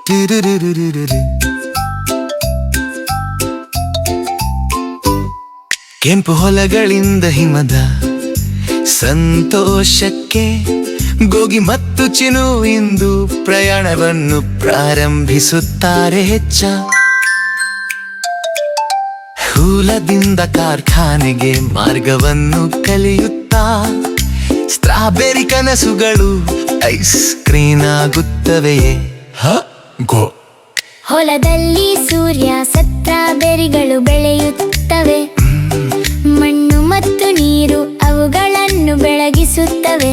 ತುರುರುರುರುರುರು. ಕೆಂಪು ಹೊಲಗಳಿಂದ ಹಿಮದ ಸಂತೋಷಕ್ಕೆ ಗೋಗಿ ಮತ್ತು ಚಿನು ಇಂದು ಪ್ರಯಾಣವನ್ನು ಪ್ರಾರಂಭಿಸುತ್ತಾರೆ. ಹೆಚ್ಚ ಹೂಲದಿಂದ ಕಾರ್ಖಾನೆಗೆ ಮಾರ್ಗವನ್ನು ಕಲಿಯುತ್ತಾ ಸ್ಟ್ರಾಬೆರಿ ಕನಸುಗಳು ಐಸ್ ಕ್ರೀಮ್ ಆಗುತ್ತವೆಯೇ. ಗೋ ಹೊಲದಲ್ಲಿ ಸೂರ್ಯ ಸ್ಟ್ರಾಬೆರಿಗಳು ಬೆಳೆಯುತ್ತವೆ. ಮಣ್ಣು ಮತ್ತು ನೀರು ಅವುಗಳನ್ನು ಬೆಳಗಿಸುತ್ತವೆ.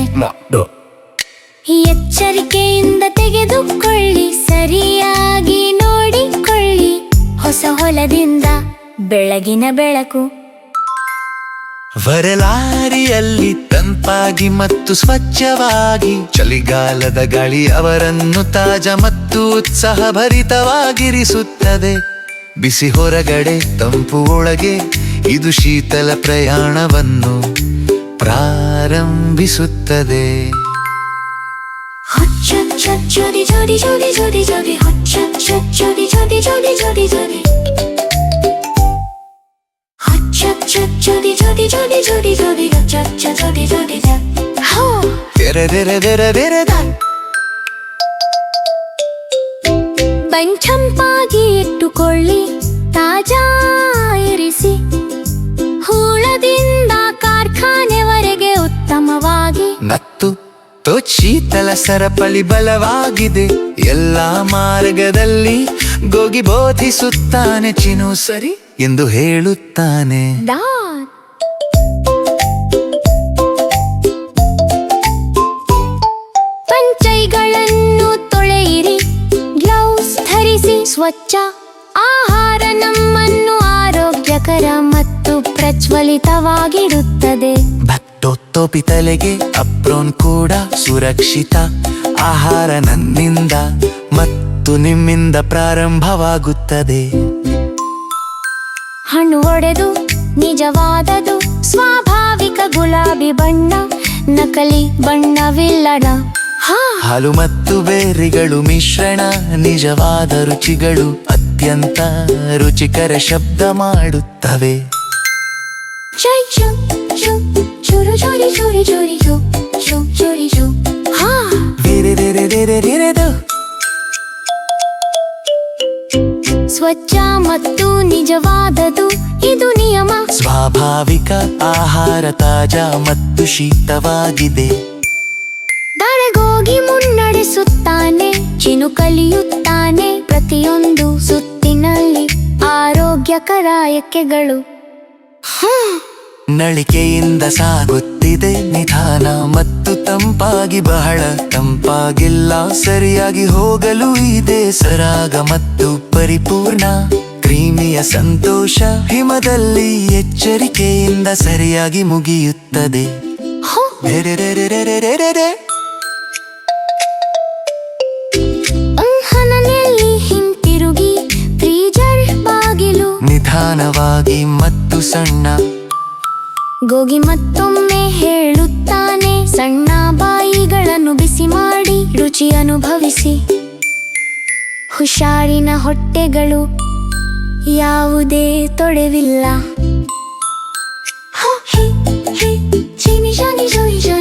ಎಚ್ಚರಿಕೆಯಿಂದ ತೆಗೆದುಕೊಳ್ಳಿ, ಸರಿಯಾಗಿ ನೋಡಿಕೊಳ್ಳಿ. ಹೊಸ ಹೊಲದಿಂದ ಬೆಳಗಿನ ಬೆಳಕು. ವರಲಾರಿಯಲ್ಲಿ ತಂಪಾಗಿ ಮತ್ತು ಸ್ವಚ್ಛವಾಗಿ ಚಳಿಗಾಲದ ಗಾಳಿ ಅವರನ್ನು ತಾಜಾ ಮತ್ತು ಉತ್ಸಾಹಭರಿತವಾಗಿರಿಸುತ್ತದೆ. ಬಿಸಿ ಹೊರಗಡೆ, ತಂಪು ಒಳಗೆ, ಇದು ಶೀತಲ ಪ್ರಯಾಣವನ್ನು ಪ್ರಾರಂಭಿಸುತ್ತದೆ. ಜೋಡಿ ಜೋಡಿ ಜೋಡಿ ಜೋಡಿ ಜೋಡಿ ಜೋಡಿ ಜೋಡಿ ಜೋಡಿ ಜೋಡಿ ಜೋಡಿ ಜೋಡಿ ಜೋಡಿ ಜೋಡಿ ಜೋಡಿ ಜೋಡಿ ಜೋಡಿ ಜೋಡಿ ಬಂಚಂಪಾಗಿ ಇಟ್ಟುಕೊಳ್ಳಿ, ತಾಜಾ ಇರಿಸಿ. ಹೂಳದಿಂದ ಕಾರ್ಖಾನೆವರೆಗೆ ಉತ್ತಮವಾಗಿ ಮತ್ತು ಶೀತಲ ಸರಪಳಿ ಬಲವಾಗಿದೆ. ಎಲ್ಲ ಮಾರ್ಗದಲ್ಲಿ ಗೋಗಿ ಬೋಧಿಸುತ್ತಾನೆ. ಚಿನು ಸರಿ ಎಂದು ಹೇಳುತ್ತಾನೆ. ಪಂಚೈಗಳನ್ನು ತೊಳೆಯಿರಿ, ಗ್ಲೌಸ್ ಧರಿಸಿ. ಸ್ವಚ್ಛ ಆಹಾರ ನಮ್ಮನ್ನು ಆರೋಗ್ಯಕರ ಮತ್ತು ಪ್ರಜ್ವಲಿತವಾಗಿಡುತ್ತದೆ. ಟೋಪಿ ತಲೆಗೆ ಅಪ್ರೋನ್ ಕೂಡ ಸುರಕ್ಷಿತ ಆಹಾರ ನನ್ನಿಂದ ಮತ್ತು ನಿಮ್ಮಿಂದ ಪ್ರಾರಂಭವಾಗುತ್ತದೆ. ಹಣ್ಣು ಒಡೆದು ನಿಜವಾದದು, ಸ್ವಾಭಾವಿಕ ಗುಲಾಬಿ ಬಣ್ಣ, ನಕಲಿ ಬಣ್ಣವಿಲ್ಲದ. ಹಾಲು ಮತ್ತು ಬೇರಿಗಳು ಮಿಶ್ರಣ, ನಿಜವಾದ ರುಚಿಗಳು ಅತ್ಯಂತ ರುಚಿಕರ ಶಬ್ದ ಮಾಡುತ್ತವೆ. ಚೂರು ಚೋರಿ ಚೋರಿ ಚೋರಿ ಚೋ ಚೋ ಚೋರಿ ಚೋ. ಸ್ವಚ್ಛ ಮತ್ತು ನಿಜವಾದದು, ಇದು ನಿಯಮ. ಸ್ವಾಭಾವಿಕ ಆಹಾರ ತಾಜಾ ಮತ್ತು ಶೀತವಾಗಿದೆ. ದರಗೋಗಿ ಮುನ್ನಡೆಸುತ್ತಾನೆ, ಚಿನು ಕಲಿಯುತ್ತಾನೆ. ಪ್ರತಿಯೊಂದು ಸುತ್ತಿನಲ್ಲಿ ಆರೋಗ್ಯಕರ ಆಯ್ಕೆಗಳು. ನಳಿಕೆಯಿಂದ ಸಾಗುತ್ತಿದೆ ನಿಧಾನ ಮತ್ತು ತಂಪಾಗಿ, ಬಹಳ ತಂಪಾಗಿಲ್ಲ. ಸರಿಯಾಗಿ ಹೋಗಲು ಇದೆ ಸರಾಗ ಮತ್ತು ಪರಿಪೂರ್ಣ ಕ್ರೀಮಿಯ ಸಂತೋಷ. ಹಿಮದಲ್ಲಿ ಎಚ್ಚರಿಕೆಯಿಂದ ಸರಿಯಾಗಿ ಮುಗಿಯುತ್ತದೆ. ಹನನೆಯಲ್ಲಿ ಹಿಂತಿರುಗಿ, ಫ್ರೀಜರ್ ಬಾಗಿಲು ನಿಧಾನವಾಗಿ ಮತ್ತು ಸಣ್ಣ. ಗೋಗಿ ಮತ್ತೊಮ್ಮೆ ಹೇಳುತ್ತಾನೆ, ಸಣ್ಣ ಬಾಯಿಗಳನ್ನು ಬಿಸಿ ಮಾಡಿ ರುಚಿ ಅನುಭವಿಸಿ. ಹುಷಾರಿನ ಹೊಟ್ಟೆಗಳು, ಯಾವುದೇ ತೊಡೆವಿಲ್ಲ. ಚಿನಿ ಜಾನಿ ಜೋಯಿ ಜೋಯಿ